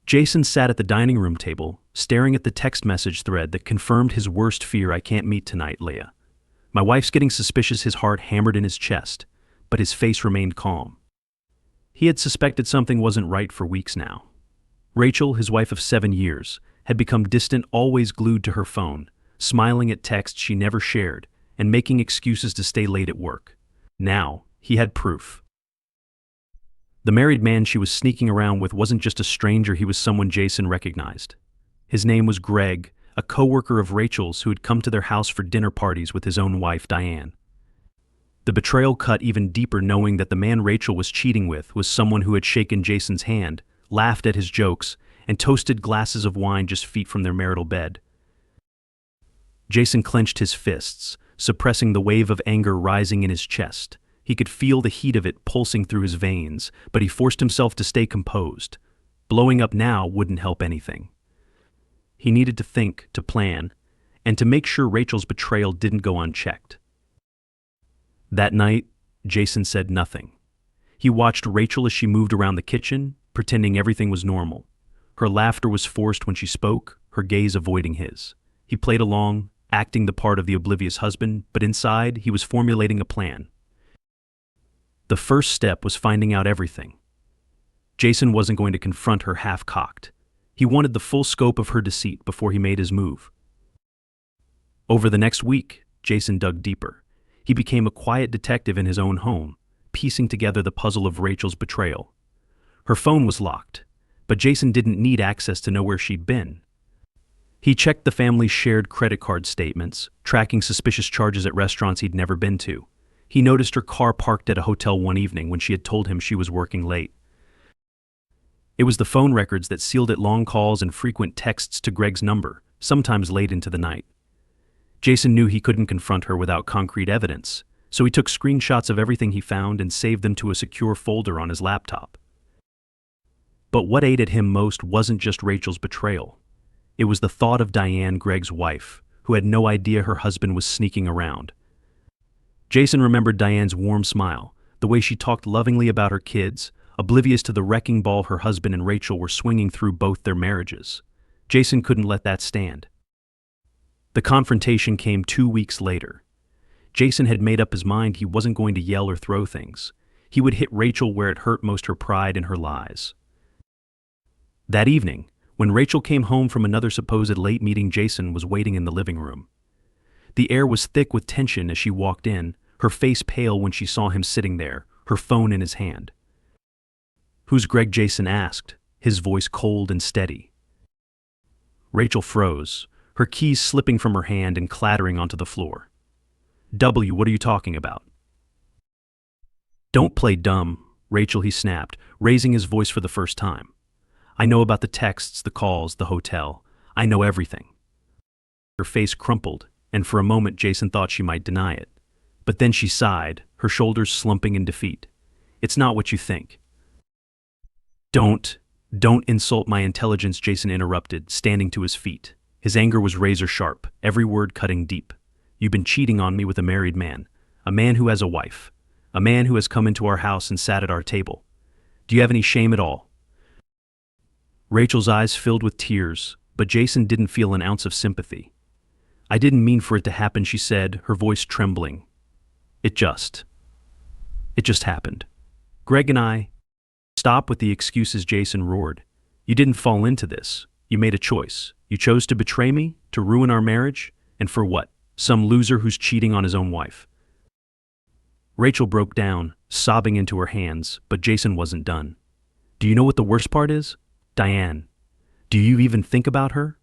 Jason sat at the dining room table, staring at the text message thread that confirmed his worst fear: "I can't meet tonight, Leah. My wife's getting suspicious." His heart hammered in his chest, but his face remained calm. He had suspected something wasn't right for weeks now. Rachel, his wife of 7 years, had become distant, always glued to her phone, smiling at texts she never shared, and making excuses to stay late at work. Now, he had proof. The married man she was sneaking around with wasn't just a stranger, he was someone Jason recognized. His name was Greg, a coworker of Rachel's who had come to their house for dinner parties with his own wife, Diane. The betrayal cut even deeper, knowing that the man Rachel was cheating with was someone who had shaken Jason's hand, laughed at his jokes, and toasted glasses of wine just feet from their marital bed. Jason clenched his fists, suppressing the wave of anger rising in his chest. He could feel the heat of it pulsing through his veins, but he forced himself to stay composed. Blowing up now wouldn't help anything. He needed to think, to plan, and to make sure Rachel's betrayal didn't go unchecked. That night, Jason said nothing. He watched Rachel as she moved around the kitchen, pretending everything was normal. Her laughter was forced when she spoke, her gaze avoiding his. He played along, acting the part of the oblivious husband, but inside, he was formulating a plan. The first step was finding out everything. Jason wasn't going to confront her half-cocked. He wanted the full scope of her deceit before he made his move. Over the next week, Jason dug deeper. He became a quiet detective in his own home, piecing together the puzzle of Rachel's betrayal. Her phone was locked, but Jason didn't need access to know where she'd been. He checked the family's shared credit card statements, tracking suspicious charges at restaurants he'd never been to. He noticed her car parked at a hotel one evening when she had told him she was working late. It was the phone records that sealed it: long calls and frequent texts to Greg's number, sometimes late into the night. Jason knew he couldn't confront her without concrete evidence, so he took screenshots of everything he found and saved them to a secure folder on his laptop. But what ate at him most wasn't just Rachel's betrayal. It was the thought of Diane, Greg's wife, who had no idea her husband was sneaking around. Jason remembered Diane's warm smile, the way she talked lovingly about her kids, oblivious to the wrecking ball her husband and Rachel were swinging through both their marriages. Jason couldn't let that stand. The confrontation came 2 weeks later. Jason had made up his mind he wasn't going to yell or throw things. He would hit Rachel where it hurt most: her pride and her lies. That evening, when Rachel came home from another supposed late meeting, Jason was waiting in the living room. The air was thick with tension as she walked in, her face pale when she saw him sitting there, her phone in his hand. "Who's Greg?" Jason asked, his voice cold and steady. Rachel froze, her keys slipping from her hand and clattering onto the floor. What are you talking about?" "Don't play dumb, Rachel," he snapped, raising his voice for the first time. "I know about the texts, the calls, the hotel. I know everything." Her face crumpled, and for a moment Jason thought she might deny it. But then she sighed, her shoulders slumping in defeat. "It's not what you think." Don't insult my intelligence," Jason interrupted, standing to his feet. His anger was razor sharp, every word cutting deep. "You've been cheating on me with a married man, a man who has a wife, a man who has come into our house and sat at our table. Do you have any shame at all?" Rachel's eyes filled with tears, but Jason didn't feel an ounce of sympathy. "I didn't mean for it to happen," she said, her voice trembling. It just happened. Greg and I..." "Stop with the excuses," Jason roared. "You didn't fall into this. You made a choice. You chose to betray me, to ruin our marriage, and for what? Some loser who's cheating on his own wife." Rachel broke down, sobbing into her hands, but Jason wasn't done. "Do you know what the worst part is? Diane. Do you even think about her?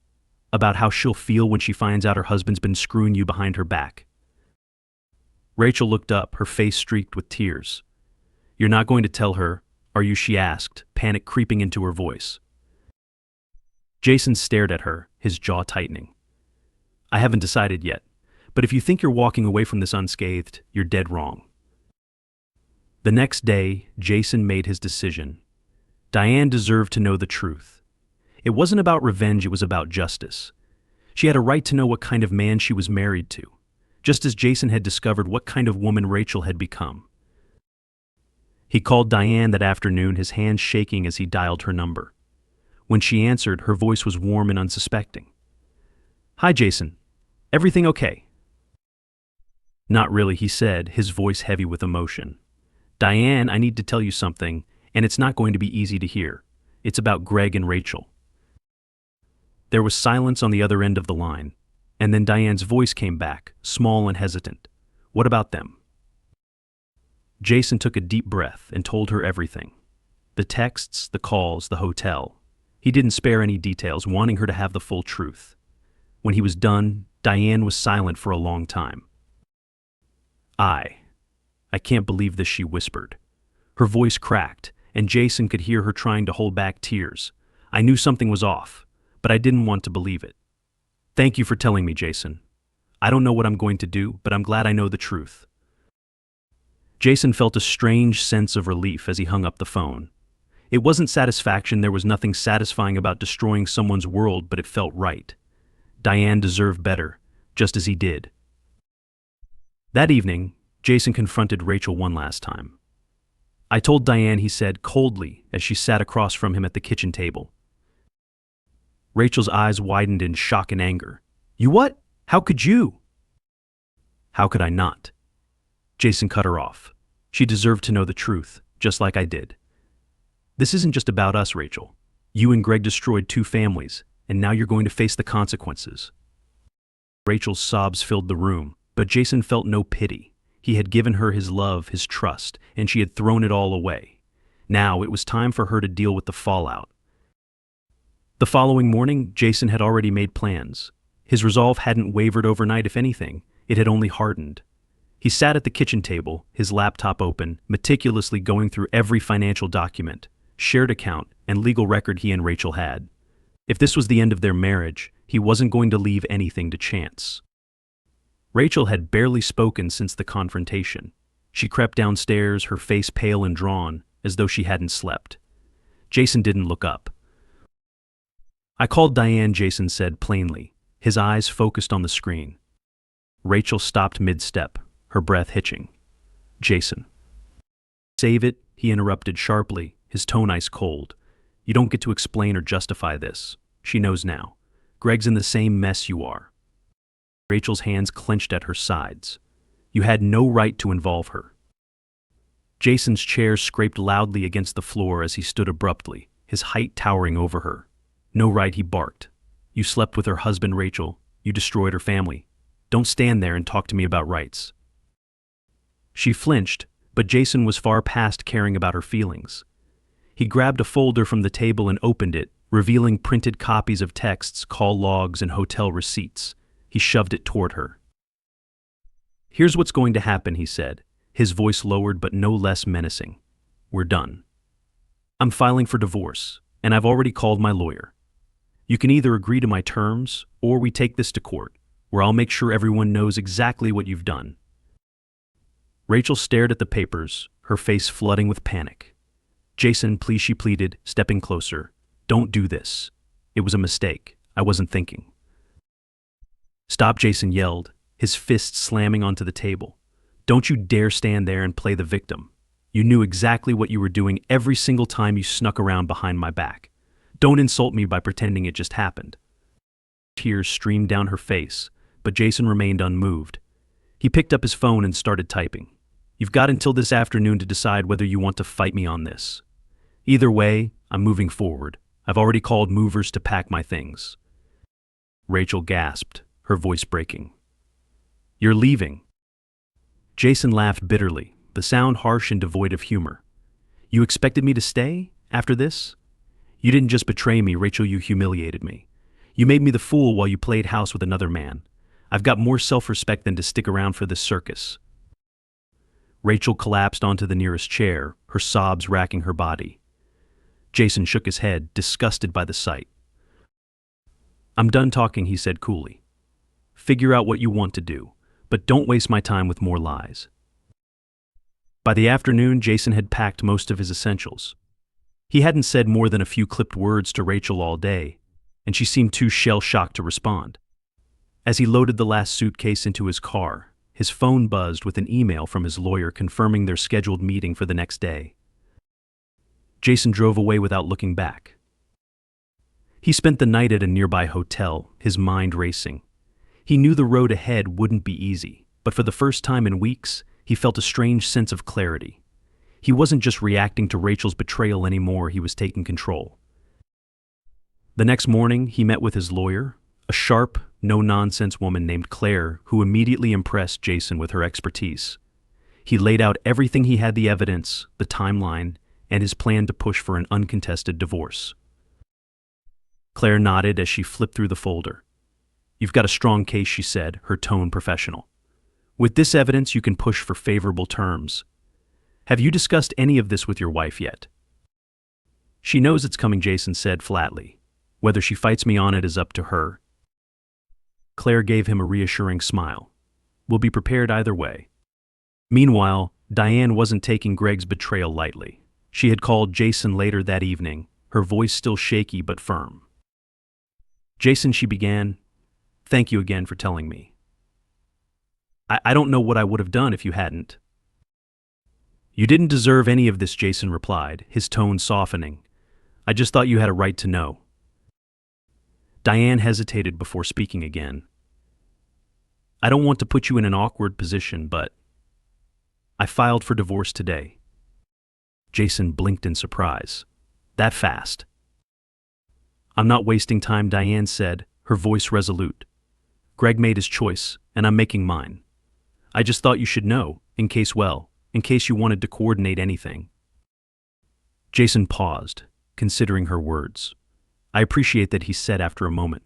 About how she'll feel when she finds out her husband's been screwing you behind her back?" Rachel looked up, her face streaked with tears. "You're not going to tell her, are you?" she asked, panic creeping into her voice. Jason stared at her, his jaw tightening. "I haven't decided yet, but if you think you're walking away from this unscathed, you're dead wrong." The next day, Jason made his decision. Diane deserved to know the truth. It wasn't about revenge, it was about justice. She had a right to know what kind of man she was married to, just as Jason had discovered what kind of woman Rachel had become. He called Diane that afternoon, his hands shaking as he dialed her number. When she answered, her voice was warm and unsuspecting. "Hi, Jason. Everything okay?" "Not really," he said, his voice heavy with emotion. "Diane, I need to tell you something, and it's not going to be easy to hear. It's about Greg and Rachel." There was silence on the other end of the line, and then Diane's voice came back, small and hesitant. "What about them?" Jason took a deep breath and told her everything. The texts, the calls, the hotel. He didn't spare any details, wanting her to have the full truth. When he was done, Diane was silent for a long time. I can't believe this," she whispered. Her voice cracked, and Jason could hear her trying to hold back tears. "I knew something was off, but I didn't want to believe it. Thank you for telling me, Jason. I don't know what I'm going to do, but I'm glad I know the truth." Jason felt a strange sense of relief as he hung up the phone. It wasn't satisfaction, there was nothing satisfying about destroying someone's world, but it felt right. Diane deserved better, just as he did. That evening, Jason confronted Rachel one last time. "I told Diane," he said coldly as she sat across from him at the kitchen table. Rachel's eyes widened in shock and anger. "You what? How could you?" "How could I not?" Jason cut her off. "She deserved to know the truth, just like I did. This isn't just about us, Rachel. You and Greg destroyed 2 families, and now you're going to face the consequences." Rachel's sobs filled the room, but Jason felt no pity. He had given her his love, his trust, and she had thrown it all away. Now it was time for her to deal with the fallout. The following morning, Jason had already made plans. His resolve hadn't wavered overnight, if anything, it had only hardened. He sat at the kitchen table, his laptop open, meticulously going through every financial document, shared account, and legal record he and Rachel had. If this was the end of their marriage, he wasn't going to leave anything to chance. Rachel had barely spoken since the confrontation. She crept downstairs, her face pale and drawn, as though she hadn't slept. Jason didn't look up. "I called Diane," Jason said plainly, his eyes focused on the screen. Rachel stopped mid-step, her breath hitching. "Jason." "Save it," he interrupted sharply, his tone ice cold. "You don't get to explain or justify this. She knows now. Greg's in the same mess you are." Rachel's hands clenched at her sides. "You had no right to involve her." Jason's chair scraped loudly against the floor as he stood abruptly, his height towering over her. "No right," he barked. "You slept with her husband, Rachel. You destroyed her family. Don't stand there and talk to me about rights." She flinched, but Jason was far past caring about her feelings. He grabbed a folder from the table and opened it, revealing printed copies of texts, call logs, and hotel receipts. He shoved it toward her. "Here's what's going to happen," he said, his voice lowered but no less menacing. "We're done. I'm filing for divorce, and I've already called my lawyer. You can either agree to my terms, or we take this to court, where I'll make sure everyone knows exactly what you've done." Rachel stared at the papers, her face flooding with panic. "Jason, please," she pleaded, stepping closer. "Don't do this. It was a mistake. I wasn't thinking." "Stop," Jason yelled, his fists slamming onto the table. "Don't you dare stand there and play the victim. You knew exactly what you were doing every single time you snuck around behind my back. Don't insult me by pretending it just happened." Tears streamed down her face, but Jason remained unmoved. He picked up his phone and started typing. "You've got until this afternoon to decide whether you want to fight me on this. Either way, I'm moving forward. I've already called movers to pack my things." Rachel gasped, her voice breaking. "You're leaving?" Jason laughed bitterly, the sound harsh and devoid of humor. "You expected me to stay after this? You didn't just betray me, Rachel, you humiliated me. You made me the fool while you played house with another man. I've got more self-respect than to stick around for this circus." Rachel collapsed onto the nearest chair, her sobs racking her body. Jason shook his head, disgusted by the sight. "I'm done talking," he said coolly. "Figure out what you want to do, but don't waste my time with more lies." By the afternoon, Jason had packed most of his essentials. He hadn't said more than a few clipped words to Rachel all day, and she seemed too shell-shocked to respond. As he loaded the last suitcase into his car, his phone buzzed with an email from his lawyer confirming their scheduled meeting for the next day. Jason drove away without looking back. He spent the night at a nearby hotel, his mind racing. He knew the road ahead wouldn't be easy, but for the first time in weeks, he felt a strange sense of clarity. He wasn't just reacting to Rachel's betrayal anymore, he was taking control. The next morning, he met with his lawyer, a sharp, no-nonsense woman named Claire who immediately impressed Jason with her expertise. He laid out everything he had: the evidence, the timeline, and his plan to push for an uncontested divorce. Claire nodded as she flipped through the folder. "You've got a strong case," she said, her tone professional. "With this evidence, you can push for favorable terms. Have you discussed any of this with your wife yet?" "She knows it's coming," Jason said flatly. "Whether she fights me on it is up to her." Claire gave him a reassuring smile. "We'll be prepared either way." Meanwhile, Diane wasn't taking Greg's betrayal lightly. She had called Jason later that evening, her voice still shaky but firm. "Jason," she began, "thank you again for telling me. I don't know what I would have done if you hadn't." "You didn't deserve any of this," Jason replied, his tone softening. "I just thought you had a right to know." Diane hesitated before speaking again. "I don't want to put you in an awkward position, but I filed for divorce today." Jason blinked in surprise. "That fast?" "I'm not wasting time," Diane said, her voice resolute. "Greg made his choice, and I'm making mine. I just thought you should know, in case you wanted to coordinate anything." Jason paused, considering her words. "I appreciate that," he said after a moment.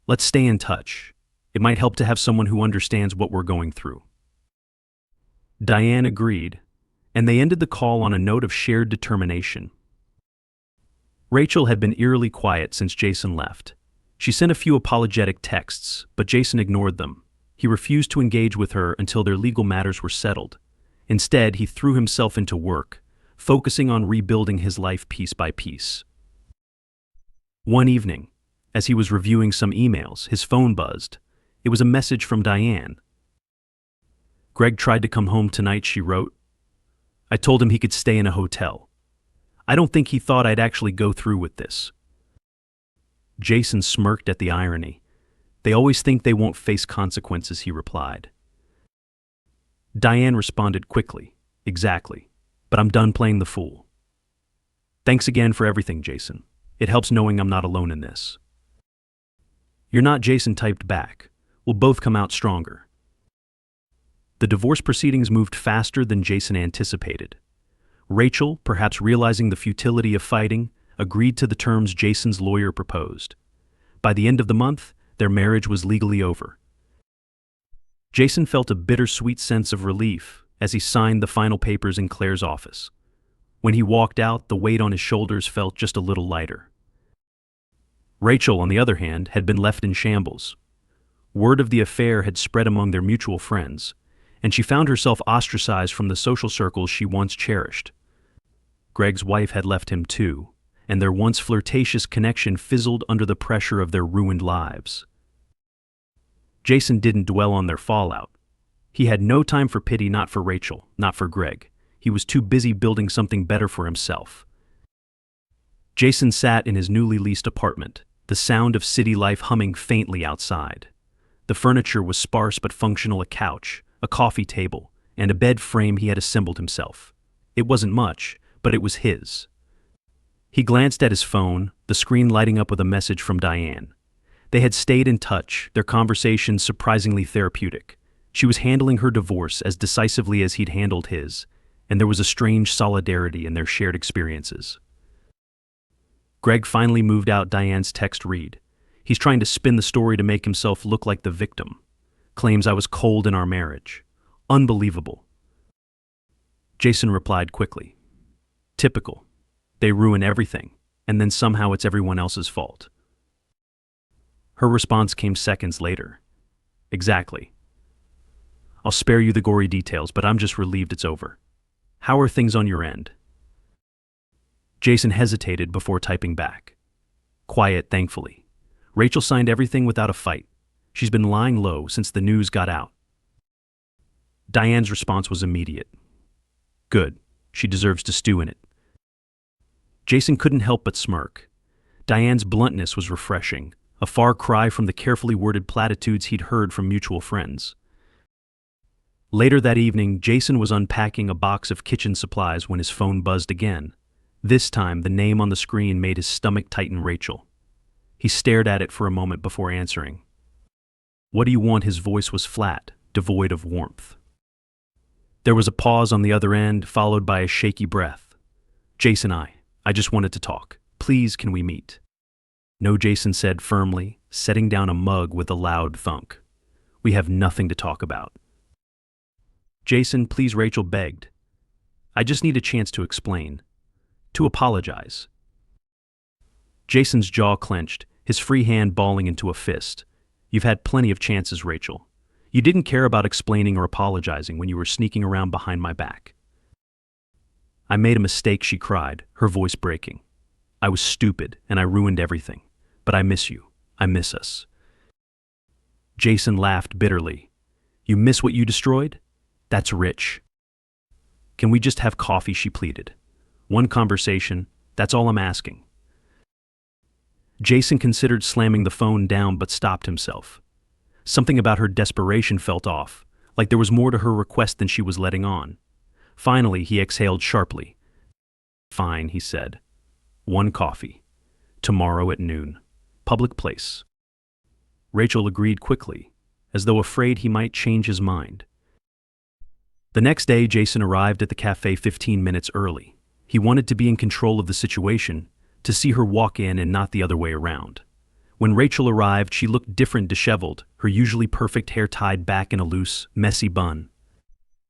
"Let's stay in touch. It might help to have someone who understands what we're going through." Diane agreed, and they ended the call on a note of shared determination. Rachel had been eerily quiet since Jason left. She sent a few apologetic texts, but Jason ignored them. He refused to engage with her until their legal matters were settled. Instead, he threw himself into work, focusing on rebuilding his life piece by piece. One evening, as he was reviewing some emails, his phone buzzed. It was a message from Diane. "Greg tried to come home tonight," she wrote. "I told him he could stay in a hotel. I don't think he thought I'd actually go through with this." Jason smirked at the irony. "They always think they won't face consequences," he replied. Diane responded quickly. "Exactly. But I'm done playing the fool. Thanks again for everything, Jason. It helps knowing I'm not alone in this." "You're not," Jason typed back. "We'll both come out stronger." The divorce proceedings moved faster than Jason anticipated. Rachel, perhaps realizing the futility of fighting, agreed to the terms Jason's lawyer proposed. By the end of the month, their marriage was legally over. Jason felt a bittersweet sense of relief as he signed the final papers in Claire's office. When he walked out, the weight on his shoulders felt just a little lighter. Rachel, on the other hand, had been left in shambles. Word of the affair had spread among their mutual friends, and she found herself ostracized from the social circles she once cherished. Greg's wife had left him too, and their once flirtatious connection fizzled under the pressure of their ruined lives. Jason didn't dwell on their fallout. He had no time for pity, not for Rachel, not for Greg. He was too busy building something better for himself. Jason sat in his newly leased apartment, the sound of city life humming faintly outside. The furniture was sparse but functional: a couch, a coffee table, and a bed frame he had assembled himself. It wasn't much, but it was his. He glanced at his phone, the screen lighting up with a message from Diane. They had stayed in touch, their conversation surprisingly therapeutic. She was handling her divorce as decisively as he'd handled his, and there was a strange solidarity in their shared experiences. Greg finally moved out, Diane's text read. "He's trying to spin the story to make himself look like the victim. Claims I was cold in our marriage. Unbelievable." Jason replied quickly. "Typical. They ruin everything, and then somehow it's everyone else's fault." Her response came seconds later. "Exactly. I'll spare you the gory details, but I'm just relieved it's over. How are things on your end?" Jason hesitated before typing back. "Quiet, thankfully. Rachel signed everything without a fight. She's been lying low since the news got out." Diane's response was immediate. "Good. She deserves to stew in it." Jason couldn't help but smirk. Diane's bluntness was refreshing, a far cry from the carefully worded platitudes he'd heard from mutual friends. Later that evening, Jason was unpacking a box of kitchen supplies when his phone buzzed again. This time, the name on the screen made his stomach tighten. Rachel. He stared at it for a moment before answering. "What do you want?" His voice was flat, devoid of warmth. There was a pause on the other end, followed by a shaky breath. "Jason, I just wanted to talk. Please, can we meet?" "No," Jason said firmly, setting down a mug with a loud thunk. "We have nothing to talk about." "Jason, please," Rachel begged. "I just need a chance to explain. To apologize." Jason's jaw clenched, his free hand balling into a fist. "You've had plenty of chances, Rachel. You didn't care about explaining or apologizing when you were sneaking around behind my back." "I made a mistake," she cried, her voice breaking. "I was stupid, and I ruined everything. But I miss you. I miss us." Jason laughed bitterly. "You miss what you destroyed? That's rich." "Can we just have coffee?" she pleaded. "One conversation, that's all I'm asking." Jason considered slamming the phone down but stopped himself. Something about her desperation felt off, like there was more to her request than she was letting on. Finally, he exhaled sharply. "Fine," he said. "One coffee. Tomorrow at noon. Public place." Rachel agreed quickly, as though afraid he might change his mind. The next day, Jason arrived at the cafe 15 minutes early. He wanted to be in control of the situation, to see her walk in and not the other way around. When Rachel arrived, she looked different, disheveled, her usually perfect hair tied back in a loose, messy bun.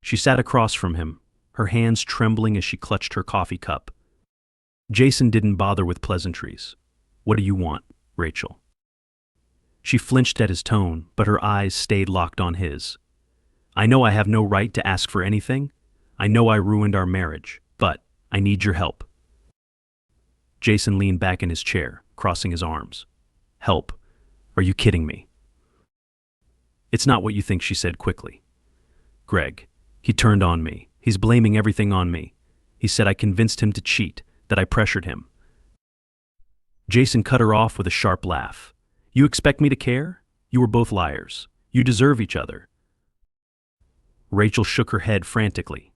She sat across from him, her hands trembling as she clutched her coffee cup. Jason didn't bother with pleasantries. "What do you want, Rachel?" She flinched at his tone, but her eyes stayed locked on his. "I know I have no right to ask for anything. I know I ruined our marriage, but I need your help." Jason leaned back in his chair, crossing his arms. "Help? Are you kidding me?" "It's not what you think," she said quickly. "Greg, he turned on me. He's blaming everything on me. He said I convinced him to cheat, that I pressured him." Jason cut her off with a sharp laugh. "You expect me to care? You were both liars. You deserve each other." Rachel shook her head frantically.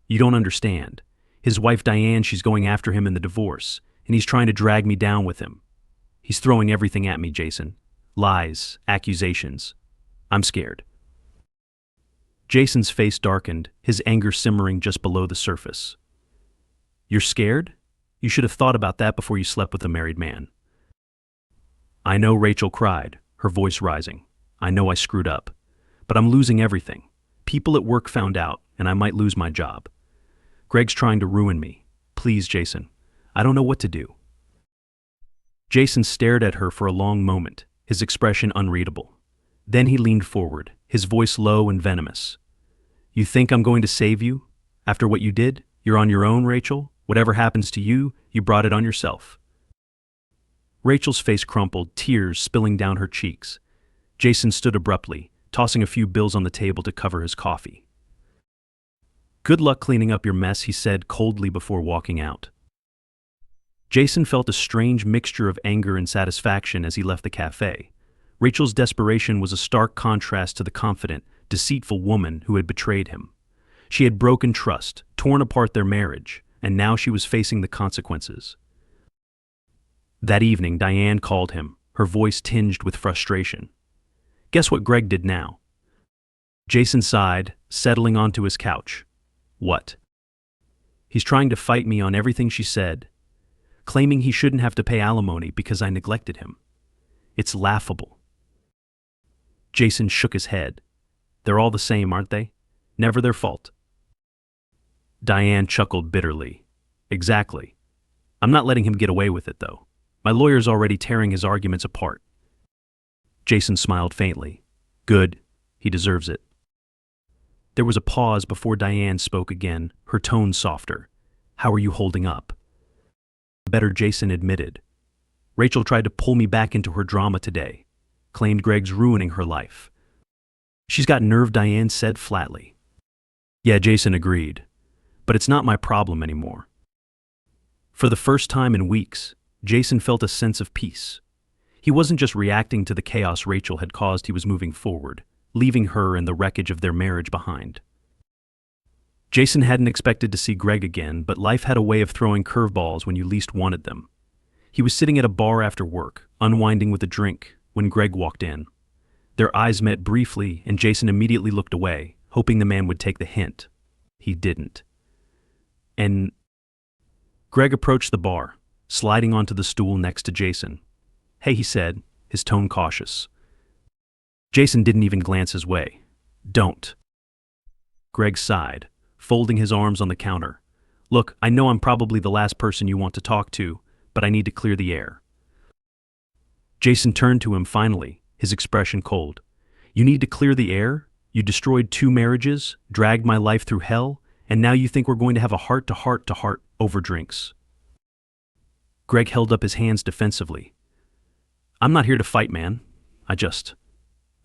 "You don't understand. His wife Diane, she's going after him in the divorce, and he's trying to drag me down with him. He's throwing everything at me, Jason. Lies, accusations. I'm scared." Jason's face darkened, his anger simmering just below the surface. "You're scared? You should have thought about that before you slept with a married man." "I know," Rachel cried, her voice rising. "I know I screwed up. But I'm losing everything. People at work found out, and I might lose my job. Greg's trying to ruin me. Please, Jason. I don't know what to do." Jason stared at her for a long moment, his expression unreadable. Then he leaned forward, his voice low and venomous. "You think I'm going to save you? After what you did? You're on your own, Rachel. Whatever happens to you, you brought it on yourself." Rachel's face crumpled, tears spilling down her cheeks. Jason stood abruptly, tossing a few bills on the table to cover his coffee. "Good luck cleaning up your mess," he said coldly before walking out. Jason felt a strange mixture of anger and satisfaction as he left the cafe. Rachel's desperation was a stark contrast to the confident, deceitful woman who had betrayed him. She had broken trust, torn apart their marriage, and now she was facing the consequences. That evening, Diane called him, her voice tinged with frustration. "Guess what Greg did now?" Jason sighed, settling onto his couch. "What?" "He's trying to fight me on everything she said, claiming he shouldn't have to pay alimony because I neglected him. It's laughable." Jason shook his head. "They're all the same, aren't they? Never their fault." Diane chuckled bitterly. "Exactly. I'm not letting him get away with it, though. My lawyer's already tearing his arguments apart." Jason smiled faintly. "Good. He deserves it." There was a pause before Diane spoke again, her tone softer. "How are you holding up?" "Better," Jason admitted. "Rachel tried to pull me back into her drama today. Claimed Greg's ruining her life." "She's got nerve," Diane said flatly. "Yeah," Jason agreed. "But it's not my problem anymore." For the first time in weeks, Jason felt a sense of peace. He wasn't just reacting to the chaos Rachel had caused, he was moving forward, leaving her and the wreckage of their marriage behind. Jason hadn't expected to see Greg again, but life had a way of throwing curveballs when you least wanted them. He was sitting at a bar after work, unwinding with a drink, when Greg walked in. Their eyes met briefly, and Jason immediately looked away, hoping the man would take the hint. He didn't. And Greg approached the bar, sliding onto the stool next to Jason. "Hey," he said, his tone cautious. Jason didn't even glance his way. "Don't." Greg sighed, folding his arms on the counter. "Look, I know I'm probably the last person you want to talk to, but I need to clear the air." Jason turned to him finally, his expression cold. "You need to clear the air? You destroyed 2 marriages, dragged my life through hell, and now you think we're going to have a heart-to-heart-to-heart over drinks?" Greg held up his hands defensively. "I'm not here to fight, man. I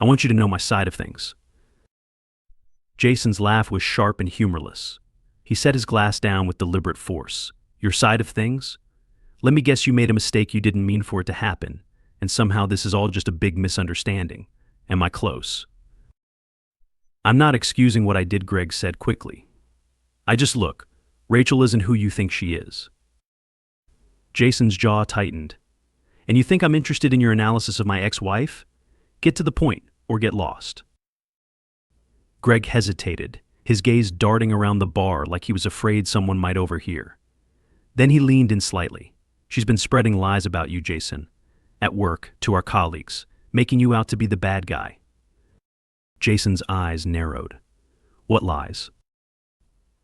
want you to know my side of things." Jason's laugh was sharp and humorless. He set his glass down with deliberate force. "Your side of things? Let me guess you made a mistake you didn't mean for it to happen, and somehow this is all just a big misunderstanding. Am I close?" "I'm not excusing what I did," Greg said quickly. Look, Rachel isn't who you think she is." Jason's jaw tightened. "And you think I'm interested in your analysis of my ex-wife? Get to the point, or get lost." Greg hesitated, his gaze darting around the bar like he was afraid someone might overhear. Then he leaned in slightly. "She's been spreading lies about you, Jason. At work, to our colleagues, making you out to be the bad guy." Jason's eyes narrowed. "What lies?"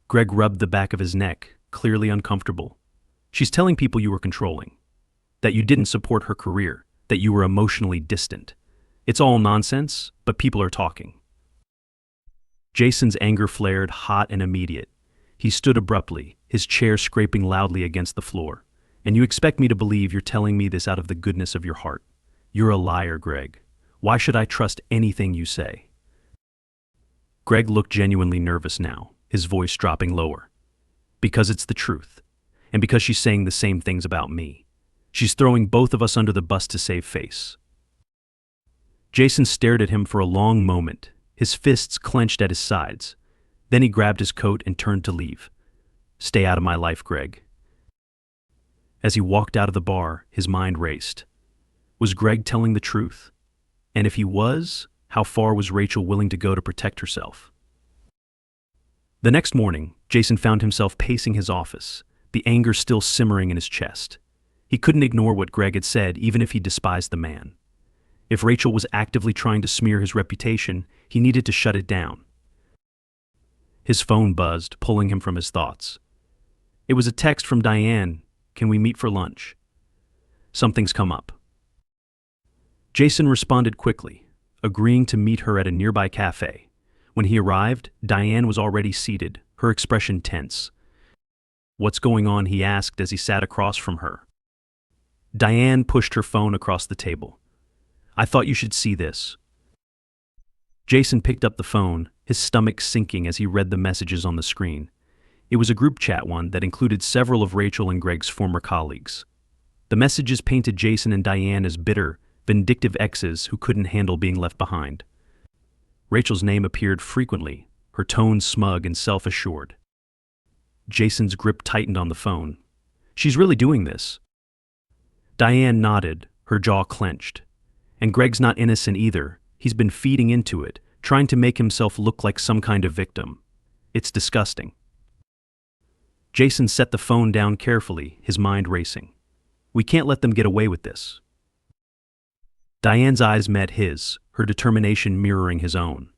Greg rubbed the back of his neck, clearly uncomfortable. "She's telling people you were controlling, that you didn't support her career, that you were emotionally distant. It's all nonsense, but people are talking." Jason's anger flared hot and immediate. He stood abruptly, his chair scraping loudly against the floor. "And you expect me to believe you're telling me this out of the goodness of your heart? You're a liar, Greg. Why should I trust anything you say?" Greg looked genuinely nervous now, his voice dropping lower. "Because it's the truth. And because she's saying the same things about me. She's throwing both of us under the bus to save face." Jason stared at him for a long moment, his fists clenched at his sides. Then he grabbed his coat and turned to leave. "Stay out of my life, Greg." As he walked out of the bar, his mind raced. Was Greg telling the truth? And if he was, how far was Rachel willing to go to protect herself? The next morning, Jason found himself pacing his office, the anger still simmering in his chest. He couldn't ignore what Greg had said, even if he despised the man. If Rachel was actively trying to smear his reputation, he needed to shut it down. His phone buzzed, pulling him from his thoughts. It was a text from Diane. "Can we meet for lunch? Something's come up." Jason responded quickly, agreeing to meet her at a nearby cafe. When he arrived, Diane was already seated, her expression tense. "What's going on?" he asked as he sat across from her. Diane pushed her phone across the table. "I thought you should see this." Jason picked up the phone, his stomach sinking as he read the messages on the screen. It was a group chat one that included several of Rachel and Greg's former colleagues. The messages painted Jason and Diane as bitter, vindictive exes who couldn't handle being left behind. Rachel's name appeared frequently, her tone smug and self-assured. Jason's grip tightened on the phone. "She's really doing this?" Diane nodded, her jaw clenched. "And Greg's not innocent either. He's been feeding into it, trying to make himself look like some kind of victim. It's disgusting." Jason set the phone down carefully, his mind racing. "We can't let them get away with this." Diane's eyes met his, her determination mirroring his own.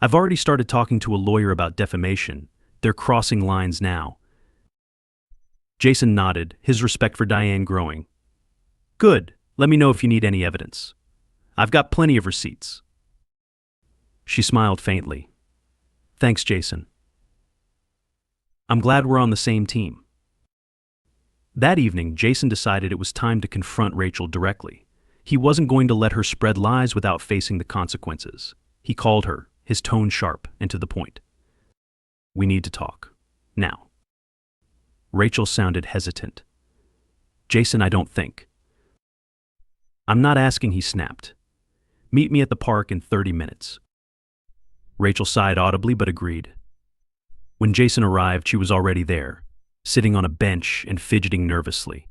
"I've already started talking to a lawyer about defamation. They're crossing lines now." Jason nodded, his respect for Diane growing. "Good. Let me know if you need any evidence. I've got plenty of receipts." She smiled faintly. "Thanks, Jason. I'm glad we're on the same team." That evening, Jason decided it was time to confront Rachel directly. He wasn't going to let her spread lies without facing the consequences. He called her, his tone sharp and to the point. "We need to talk. Now." Rachel sounded hesitant. Jason, I don't think. I'm not asking, he snapped. Meet me at the park in 30 minutes. Rachel sighed audibly but agreed. When Jason arrived, she was already there, sitting on a bench and fidgeting nervously.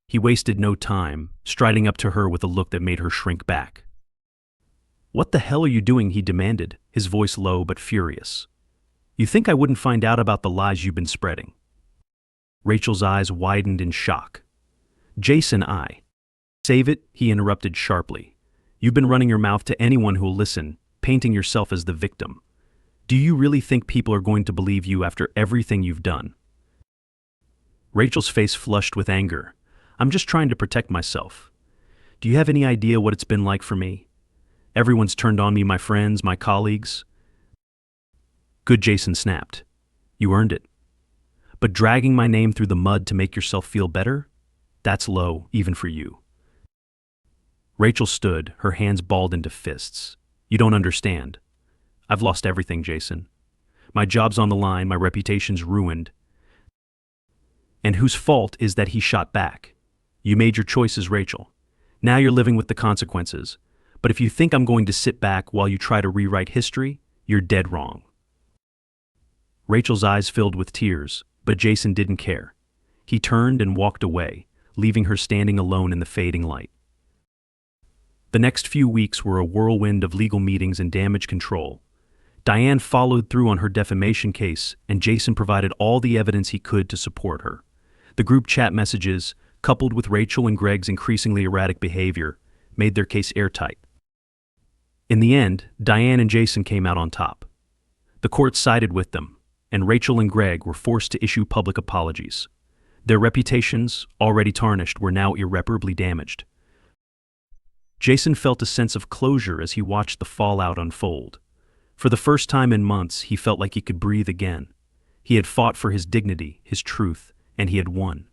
He wasted no time, striding up to her with a look that made her shrink back. What the hell are you doing? He demanded, his voice low but furious. You think I wouldn't find out about the lies you've been spreading? Rachel's eyes widened in shock. Jason, Save it, he interrupted sharply. You've been running your mouth to anyone who'll listen, painting yourself as the victim. Do you really think people are going to believe you after everything you've done? Rachel's face flushed with anger. I'm just trying to protect myself. Do you have any idea what it's been like for me? Everyone's turned on me, my friends, my colleagues. Good, Jason snapped. You earned it. But dragging my name through the mud to make yourself feel better? That's low, even for you. Rachel stood, her hands balled into fists. You don't understand. I've lost everything, Jason. My job's on the line, my reputation's ruined. And whose fault is that he shot back? You made your choices, Rachel. Now you're living with the consequences. But if you think I'm going to sit back while you try to rewrite history, you're dead wrong. Rachel's eyes filled with tears, but Jason didn't care. He turned and walked away, leaving her standing alone in the fading light. The next few weeks were a whirlwind of legal meetings and damage control. Diane followed through on her defamation case, and Jason provided all the evidence he could to support her. The group chat messages, coupled with Rachel and Greg's increasingly erratic behavior, made their case airtight. In the end, Diane and Jason came out on top. The court sided with them, and Rachel and Greg were forced to issue public apologies. Their reputations, already tarnished, were now irreparably damaged. Jason felt a sense of closure as he watched the fallout unfold. For the first time in months, he felt like he could breathe again. He had fought for his dignity, his truth, and he had won.